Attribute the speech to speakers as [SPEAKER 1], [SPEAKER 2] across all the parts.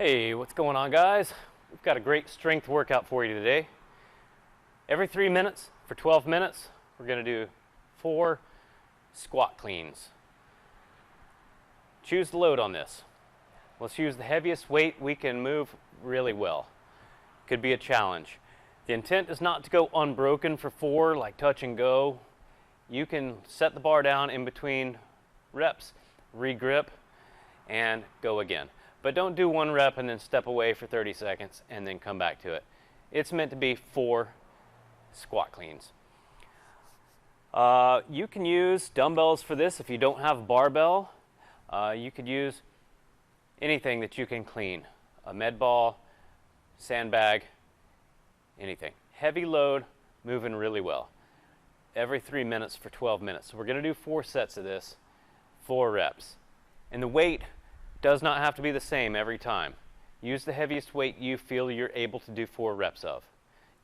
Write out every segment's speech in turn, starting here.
[SPEAKER 1] Hey, what's going on, guys? We've got a great strength workout for you today. Every 3 minutes for 12 minutes, we're going to do 4 squat cleans. Choose the load on this. Let's use the heaviest weight we can move really well. Could be a challenge. The intent is not to go unbroken for 4, like touch and go. You can set the bar down in between reps, re-grip, and go again. But don't do 1 rep and then step away for 30 seconds and then come back to it. It's meant to be 4 squat cleans. You can use dumbbells for this if you don't have a barbell. You could use anything that you can clean. A med ball, sandbag, anything. Heavy load, moving really well. Every 3 minutes for 12 minutes. So we're going to do 4 sets of this, 4 reps. And the weight does not have to be the same every time. Use the heaviest weight you feel you're able to do 4 reps of.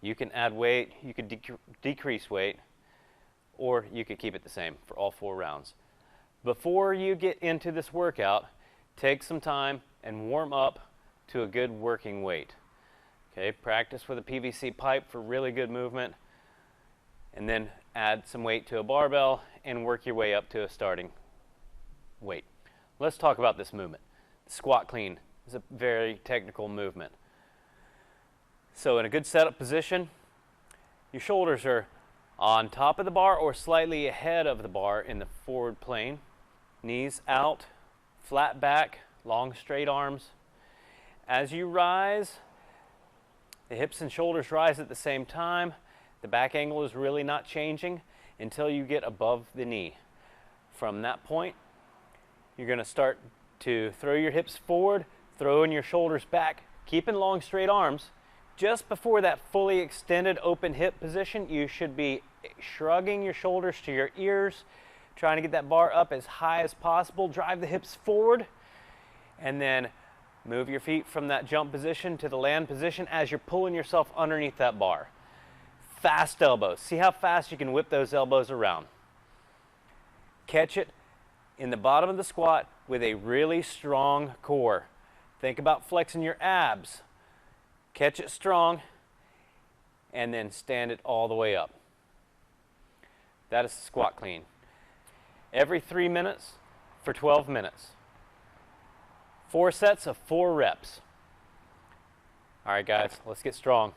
[SPEAKER 1] You can add weight, you could decrease weight, or you could keep it the same for all 4 rounds. Before you get into this workout, take some time and warm up to a good working weight. Okay, practice with a PVC pipe for really good movement, and then add some weight to a barbell and work your way up to a starting weight. Let's talk about this movement. The squat clean is a very technical movement. So in a good setup position, your shoulders are on top of the bar or slightly ahead of the bar in the forward plane. Knees out, flat back, long straight arms. As you rise, the hips and shoulders rise at the same time. The back angle is really not changing until you get above the knee. From that point, you're going to start to throw your hips forward, throwing your shoulders back, keeping long straight arms. Just before that fully extended open hip position, you should be shrugging your shoulders to your ears, trying to get that bar up as high as possible. Drive the hips forward, and then move your feet from that jump position to the land position as you're pulling yourself underneath that bar. Fast elbows. See how fast you can whip those elbows around. Catch it in the bottom of the squat with a really strong core. Think about flexing your abs. Catch it strong, and then stand it all the way up. That is the squat clean. Every 3 minutes for 12 minutes. 4 sets of 4 reps. All right, guys, let's get strong.